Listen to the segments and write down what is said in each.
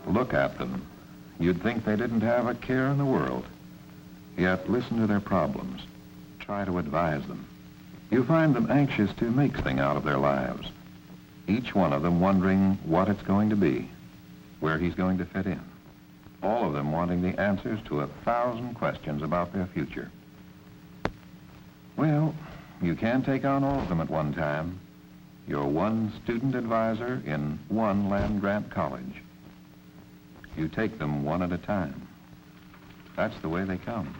Look at them. You'd think they didn't have a care in the world. Yet listen to their problems. Try to advise them. You find them anxious to make something out of their lives. Each one of them wondering what it's going to be, where he's going to fit in. All of them wanting the answers to 1,000 questions about their future. Well, you can't take on all of them at one time. You're one student advisor in one land-grant college. You take them one at a time. That's the way they come.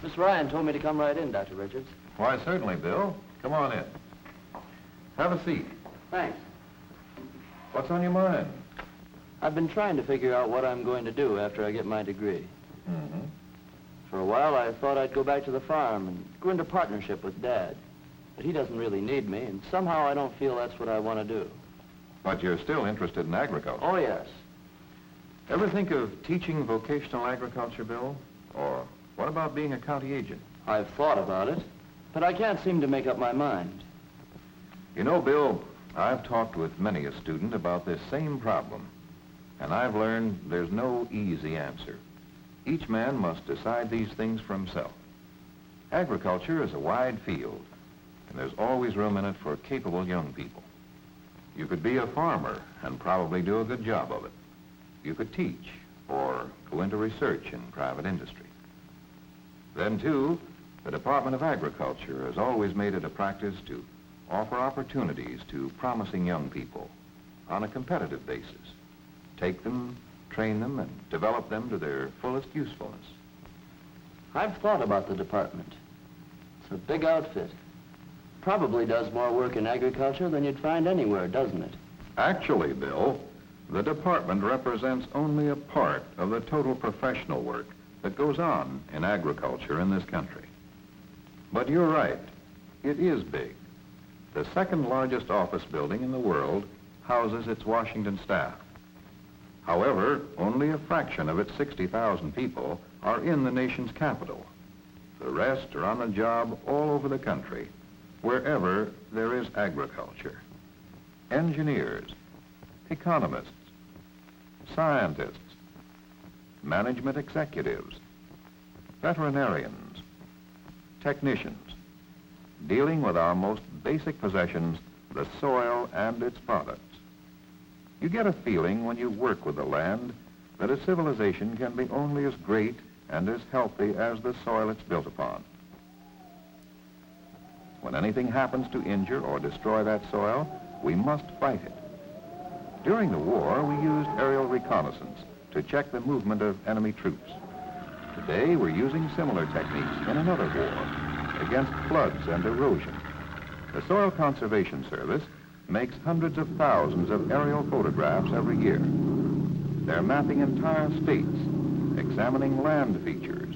Miss Ryan told me to come right in, Dr. Richards. Why, certainly, Bill. Come on in. Have a seat. Thanks. What's on your mind? I've been trying to figure out what I'm going to do after I get my degree. Mm-hmm. For a while, I thought I'd go back to the farm and go into partnership with Dad. But he doesn't really need me, and somehow I don't feel that's what I want to do. But you're still interested in agriculture. Oh, yes. Ever think of teaching vocational agriculture, Bill? Or what about being a county agent? I've thought about it, but I can't seem to make up my mind. You know, Bill, I've talked with many a student about this same problem, and I've learned there's no easy answer. Each man must decide these things for himself. Agriculture is a wide field, and there's always room in it for capable young people. You could be a farmer and probably do a good job of it. You could teach or go into research in private industry. Then, too, the Department of Agriculture has always made it a practice to offer opportunities to promising young people on a competitive basis. Take them, train them, and develop them to their fullest usefulness. I've thought about the department. It's a big outfit. Probably does more work in agriculture than you'd find anywhere, doesn't it? Actually, Bill, the department represents only a part of the total professional work that goes on in agriculture in this country. But you're right, it is big. The second largest office building in the world houses its Washington staff. However, only a fraction of its 60,000 people are in the nation's capital. The rest are on the job all over the country, wherever there is agriculture. Engineers, economists, scientists, management executives, veterinarians, technicians, dealing with our most basic possessions, the soil and its products. You get a feeling when you work with the land that a civilization can be only as great and as healthy as the soil it's built upon. When anything happens to injure or destroy that soil, we must fight it. During the war, we used aerial reconnaissance to check the movement of enemy troops. Today, we're using similar techniques in another war against floods and erosion. The Soil Conservation Service makes hundreds of thousands of aerial photographs every year. They're mapping entire states, examining land features,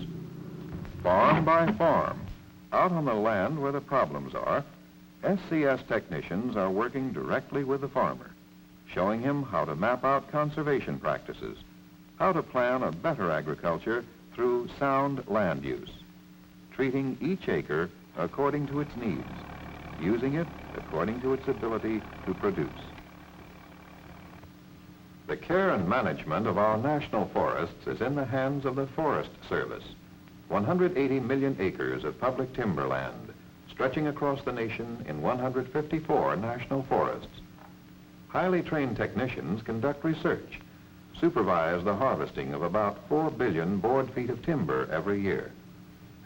farm by farm. Out on the land where the problems are, SCS technicians are working directly with the farmer, showing him how to map out conservation practices, how to plan a better agriculture through sound land use, treating each acre according to its needs, using it according to its ability to produce. The care and management of our national forests is in the hands of the Forest Service. 180 million acres of public timberland stretching across the nation in 154 national forests. Highly trained technicians conduct research, supervise the harvesting of about 4 billion board feet of timber every year,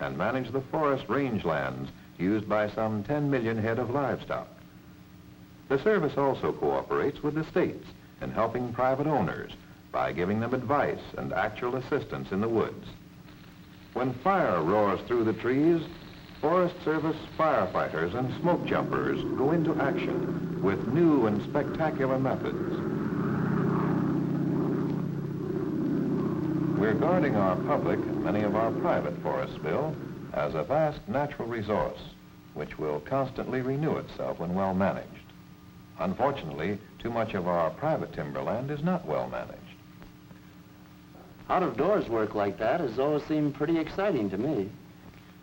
and manage the forest rangelands used by some 10 million head of livestock. The service also cooperates with the states in helping private owners by giving them advice and actual assistance in the woods. When fire roars through the trees, Forest Service firefighters and smoke jumpers go into action with new and spectacular methods. We're guarding our public and many of our private forests, Bill, as a vast natural resource which will constantly renew itself when well managed. Unfortunately, too much of our private timberland is not well managed. Out-of-doors work like that has always seemed pretty exciting to me.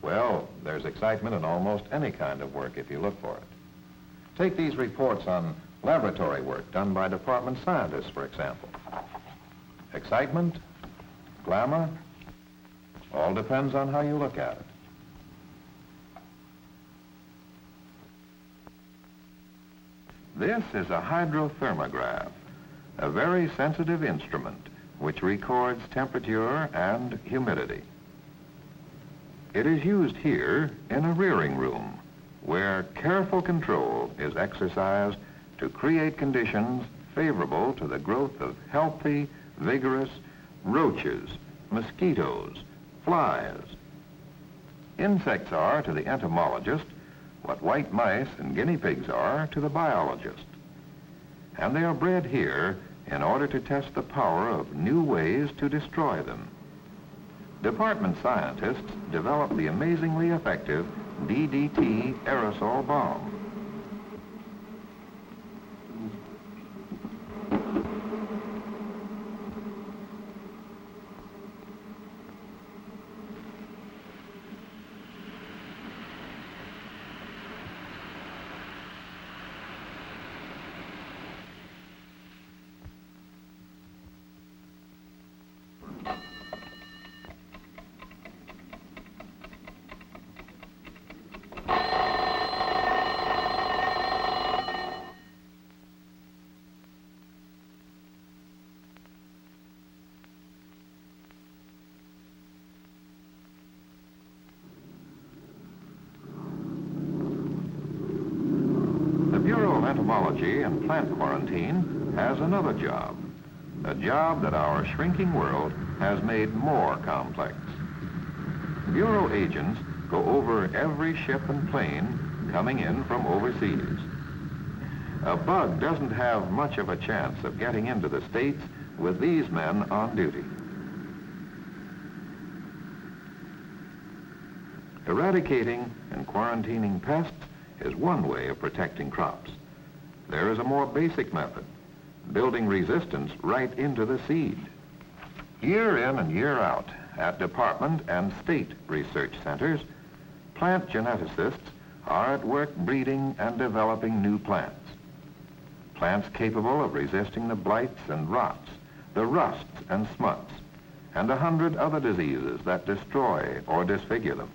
Well, there's excitement in almost any kind of work if you look for it. Take these reports on laboratory work done by department scientists, for example. Excitement? Glamour? All depends on how you look at it. This is a hydrothermograph, a very sensitive instrument which records temperature and humidity. It is used here in a rearing room where careful control is exercised to create conditions favorable to the growth of healthy, vigorous roaches, mosquitoes, flies. Insects are to the entomologist what white mice and guinea pigs are to the biologist. And they are bred here in order to test the power of new ways to destroy them. Department scientists developed the amazingly effective DDT aerosol bomb. The Bureau of Entomology and Plant Quarantine has another job, a job that our shrinking world has made more complex. Bureau agents go over every ship and plane coming in from overseas. A bug doesn't have much of a chance of getting into the States with these men on duty. Eradicating and quarantining pests is one way of protecting crops. There is a more basic method, building resistance right into the seed. Year in and year out, at department and state research centers, plant geneticists are at work breeding and developing new plants. Plants capable of resisting the blights and rots, the rusts and smuts, and 100 other diseases that destroy or disfigure them.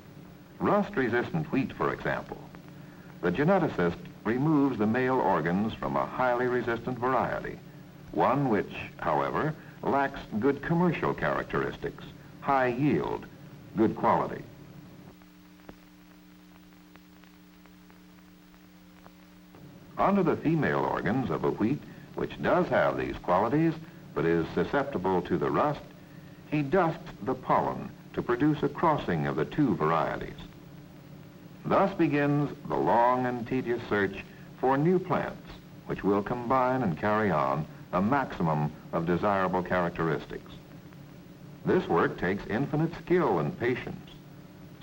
Rust-resistant wheat, for example. The geneticist removes the male organs from a highly resistant variety, one which, however, lacks good commercial characteristics, high yield, good quality. Onto the female organs of a wheat which does have these qualities but is susceptible to the rust, he dusts the pollen to produce a crossing of the two varieties. Thus begins the long and tedious search for new plants which will combine and carry on a maximum of desirable characteristics. This work takes infinite skill and patience.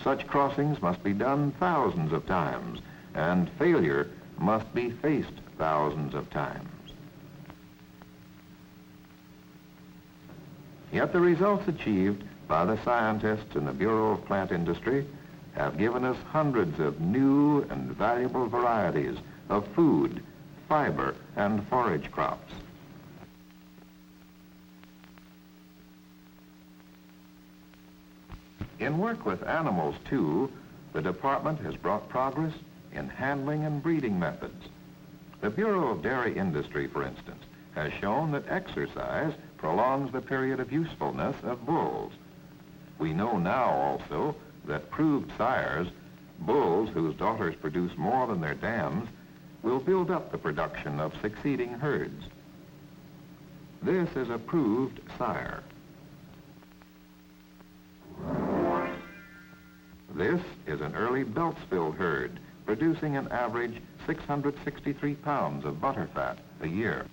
Such crossings must be done thousands of times, and failure must be faced thousands of times. Yet the results achieved by the scientists in the Bureau of Plant Industry have given us hundreds of new and valuable varieties of food, fiber, and forage crops. In work with animals, too, the department has brought progress in handling and breeding methods. The Bureau of Dairy Industry, for instance, has shown that exercise prolongs the period of usefulness of bulls. We know now also that proved sires, bulls whose daughters produce more than their dams, will build up the production of succeeding herds. This is a proved sire. This is an early Beltsville herd, producing an average 663 pounds of butterfat a year.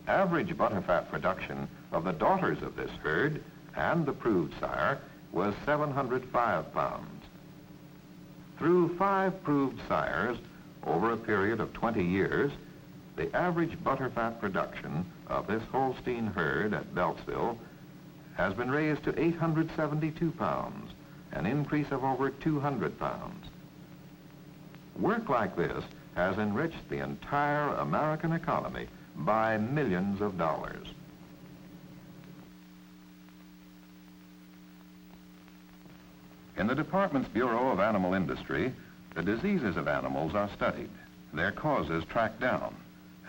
Average butterfat production of the daughters of this herd and the proved sire was 705 pounds. Through 5 proved sires over a period of 20 years, the average butterfat production of this Holstein herd at Beltsville has been raised to 872 pounds, an increase of over 200 pounds. Work like this has enriched the entire American economy by millions of dollars. In the department's Bureau of Animal Industry, the diseases of animals are studied, their causes tracked down,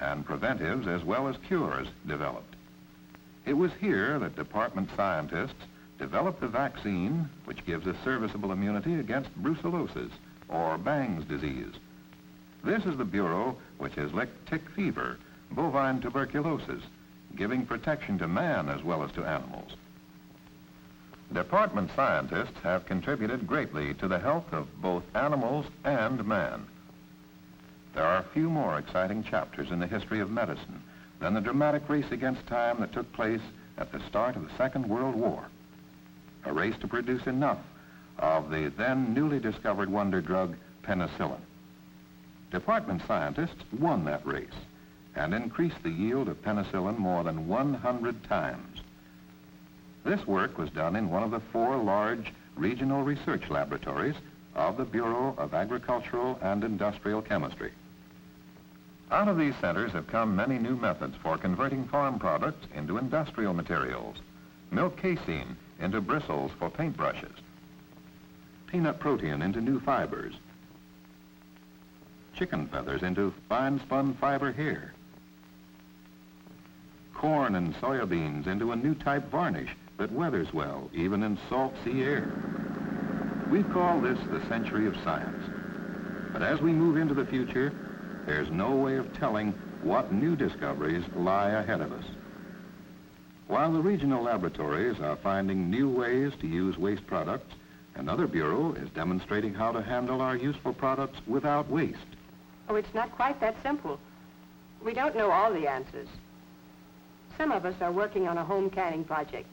and preventives as well as cures developed. It was here that department scientists developed the vaccine which gives a serviceable immunity against brucellosis, or Bang's disease. This is the bureau which has licked tick fever, bovine tuberculosis, giving protection to man as well as to animals. Department scientists have contributed greatly to the health of both animals and man. There are few more exciting chapters in the history of medicine than the dramatic race against time that took place at the start of the Second World War. A race to produce enough of the then newly discovered wonder drug, penicillin. Department scientists won that race and increased the yield of penicillin more than 100 times. This work was done in one of the 4 large regional research laboratories of the Bureau of Agricultural and Industrial Chemistry. Out of these centers have come many new methods for converting farm products into industrial materials, milk casein into bristles for paintbrushes, peanut protein into new fibers, chicken feathers into fine spun fiber hair, corn and soybeans into a new type varnish that weathers well even in salt sea air. We call this the century of science. But as we move into the future, there's no way of telling what new discoveries lie ahead of us. While the regional laboratories are finding new ways to use waste products, another bureau is demonstrating how to handle our useful products without waste. Oh, it's not quite that simple. We don't know all the answers. Some of us are working on a home canning project.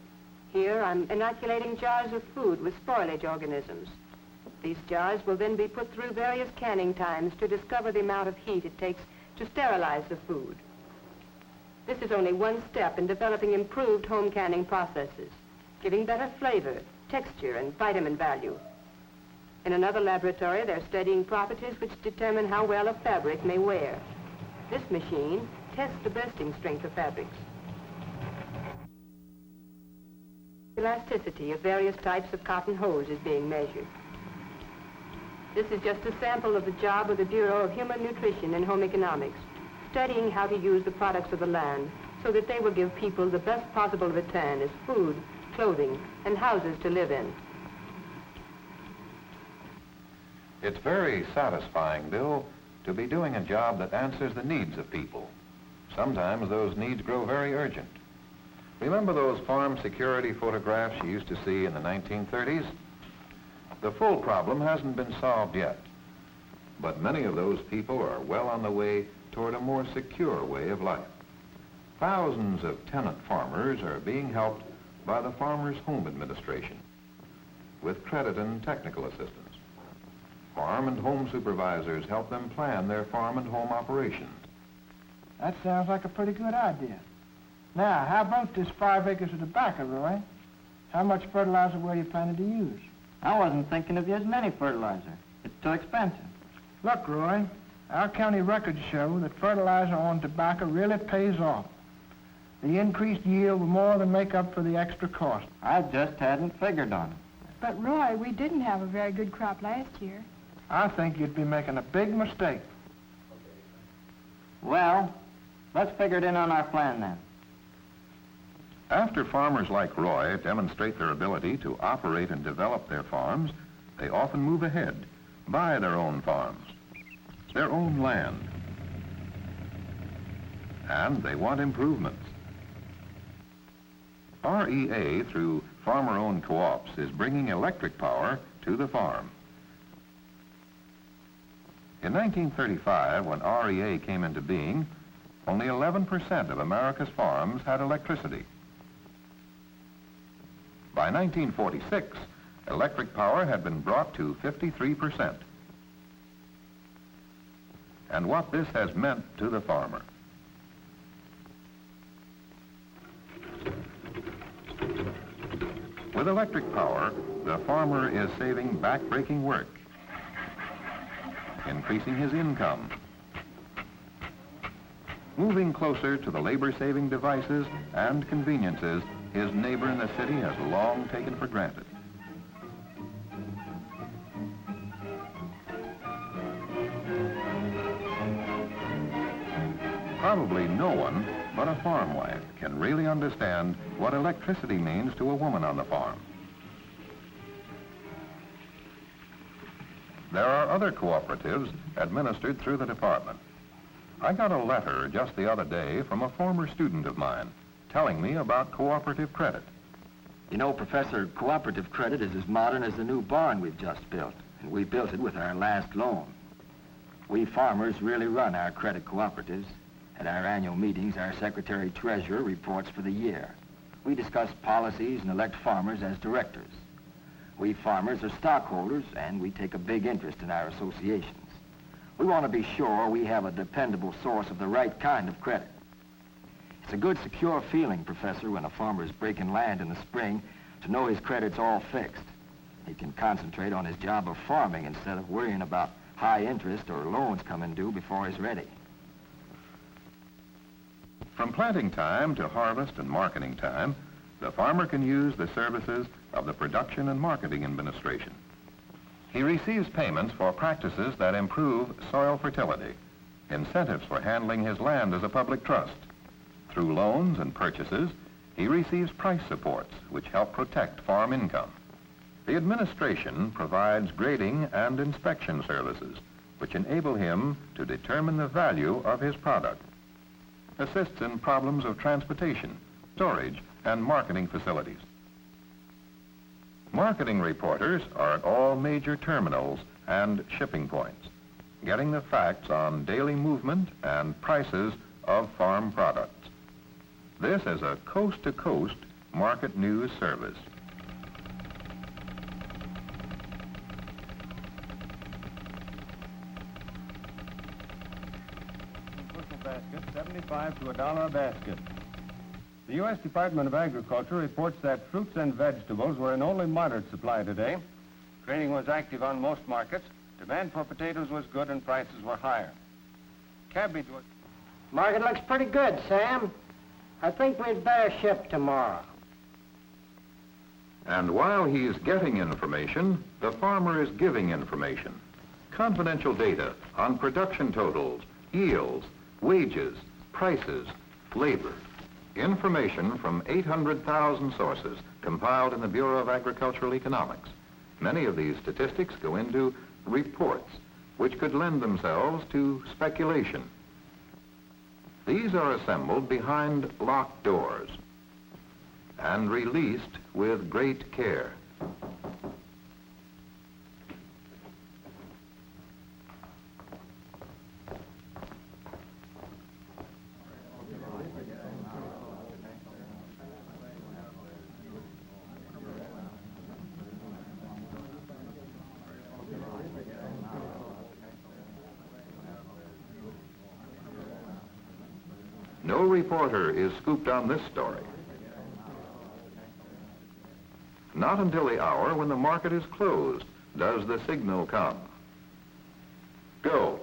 Here, I'm inoculating jars of food with spoilage organisms. These jars will then be put through various canning times to discover the amount of heat it takes to sterilize the food. This is only one step in developing improved home canning processes, giving better flavor, texture, and vitamin value. In another laboratory, they're studying properties which determine how well a fabric may wear. This machine tests the bursting strength of fabrics. Elasticity of various types of cotton hose is being measured. This is just a sample of the job of the Bureau of Human Nutrition and Home Economics, studying how to use the products of the land so that they will give people the best possible return as food, clothing, and houses to live in. It's very satisfying, Bill, to be doing a job that answers the needs of people. Sometimes those needs grow very urgent. Remember those farm security photographs you used to see in the 1930s? The full problem hasn't been solved yet, but many of those people are well on the way toward a more secure way of life. Thousands of tenant farmers are being helped by the Farmers Home Administration with credit and technical assistance. Farm and home supervisors help them plan their farm and home operations. That sounds like a pretty good idea. Now, how about this 5 acres of tobacco, Roy? How much fertilizer were you planning to use? I wasn't thinking of using any fertilizer. It's too expensive. Look, Roy, our county records show that fertilizer on tobacco really pays off. The increased yield will more than make up for the extra cost. I just hadn't figured on it. But, Roy, we didn't have a very good crop last year. I think you'd be making a big mistake. Well, let's figure it in on our plan then. After farmers like Roy demonstrate their ability to operate and develop their farms, they often move ahead, buy their own farms, their own land. And they want improvements. REA, through farmer-owned co-ops, is bringing electric power to the farm. In 1935, when REA came into being, only 11% of America's farms had electricity. By 1946, electric power had been brought to 53%. And what this has meant to the farmer. With electric power, the farmer is saving back-breaking work, increasing his income, moving closer to the labor-saving devices and conveniences his neighbor in the city has long taken for granted. Probably no one but a farm wife can really understand what electricity means to a woman on the farm. There are other cooperatives administered through the department. I got a letter just the other day from a former student of mine telling me about cooperative credit. You know, Professor, cooperative credit is as modern as the new barn we've just built, and we built it with our last loan. We farmers really run our credit cooperatives. At our annual meetings, our secretary-treasurer reports for the year. We discuss policies and elect farmers as directors. We farmers are stockholders, and we take a big interest in our associations. We want to be sure we have a dependable source of the right kind of credit. It's a good, secure feeling, Professor, when a farmer is breaking land in the spring to know his credit's all fixed. He can concentrate on his job of farming instead of worrying about high interest or loans coming due before he's ready. From planting time to harvest and marketing time, the farmer can use the services of the Production and Marketing Administration. He receives payments for practices that improve soil fertility, incentives for handling his land as a public trust. Through loans and purchases, he receives price supports which help protect farm income. The administration provides grading and inspection services which enable him to determine the value of his product, assists in problems of transportation, storage, and marketing facilities. Marketing reporters are at all major terminals and shipping points, getting the facts on daily movement and prices of farm products. This is a coast-to-coast market news service. Bushel basket, 75 to $1 a basket. The U.S. Department of Agriculture reports that fruits and vegetables were in only moderate supply today. Trading was active on most markets. Demand for potatoes was good and prices were higher. Cabbage was... Market looks pretty good, Sam. I think we'd better ship tomorrow. And while he's getting information, the farmer is giving information. Confidential data on production totals, yields, wages, prices, labor. Information from 800,000 sources compiled in the Bureau of Agricultural Economics. Many of these statistics go into reports, which could lend themselves to speculation. These are assembled behind locked doors and released with great care. No reporter is scooped on this story. Not until the hour when the market is closed does the signal come. Go.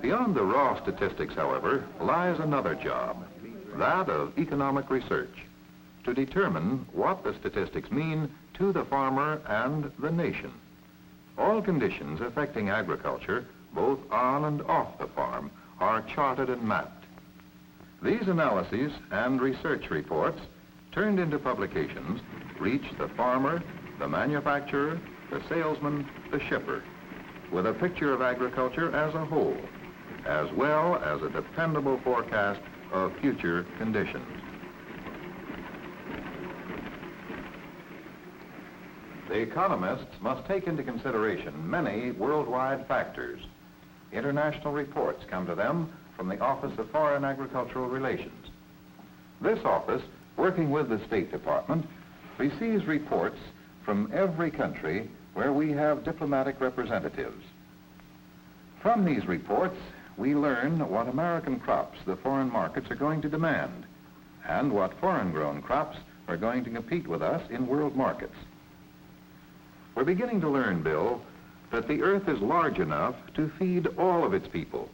Beyond the raw statistics, however, lies another job, that of economic research, to determine what the statistics mean to the farmer and the nation. All conditions affecting agriculture, both on and off the farm, are charted and mapped. These analyses and research reports, turned into publications, reach the farmer, the manufacturer, the salesman, the shipper, with a picture of agriculture as a whole, as well as a dependable forecast of future conditions. The economists must take into consideration many worldwide factors. International reports come to them from the Office of Foreign Agricultural Relations. This office, working with the State Department, receives reports from every country where we have diplomatic representatives. From these reports, we learn what American crops the foreign markets are going to demand and what foreign-grown crops are going to compete with us in world markets. We're beginning to learn, Bill, that the earth is large enough to feed all of its people,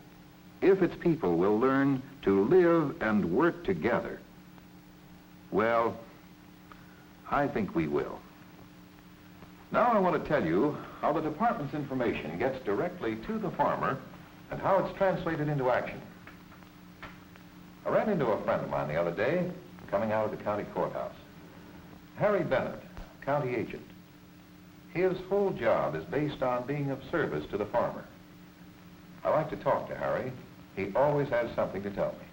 if its people will learn to live and work together. Well, I think we will. Now I want to tell you how the department's information gets directly to the farmer and how it's translated into action. I ran into a friend of mine the other day coming out of the county courthouse. Harry Bennett, county agent. His whole job is based on being of service to the farmer. I like to talk to Harry. He always has something to tell me.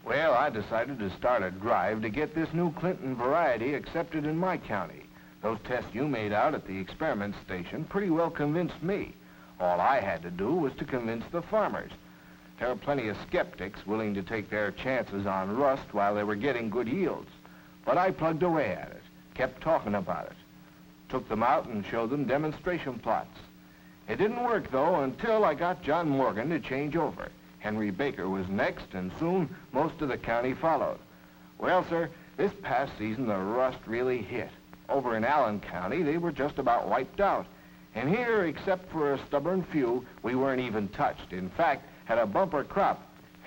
Well, I decided to start a drive to get this new Clinton variety accepted in my county. Those tests you made out at the experiment station pretty well convinced me. All I had to do was to convince the farmers. There are plenty of skeptics willing to take their chances on rust while they were getting good yields. But I plugged away at it, kept talking about it. Took them out and showed them demonstration plots. It didn't work, though, until I got John Morgan to change over. Henry Baker was next, and soon most of the county followed. Well, sir, this past season the rust really hit. Over in Allen County, they were just about wiped out. And here, except for a stubborn few, we weren't even touched. In fact, had a bumper crop.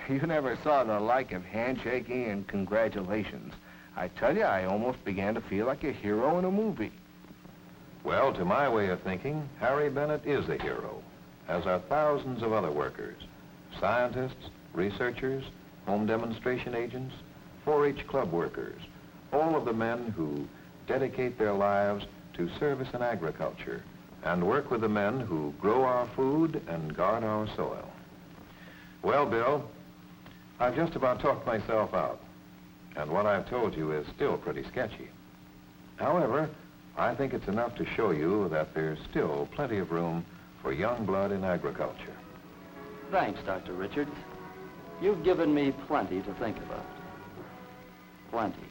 You never saw the like of handshaking and congratulations. I tell you, I almost began to feel like a hero in a movie. Well, to my way of thinking, Harry Bennett is a hero, as are thousands of other workers, scientists, researchers, home demonstration agents, 4-H club workers, all of the men who dedicate their lives to service in agriculture and work with the men who grow our food and guard our soil. Well, Bill, I've just about talked myself out, and what I've told you is still pretty sketchy. However, I think it's enough to show you that there's still plenty of room for young blood in agriculture. Thanks, Dr. Richards. You've given me plenty to think about. Plenty.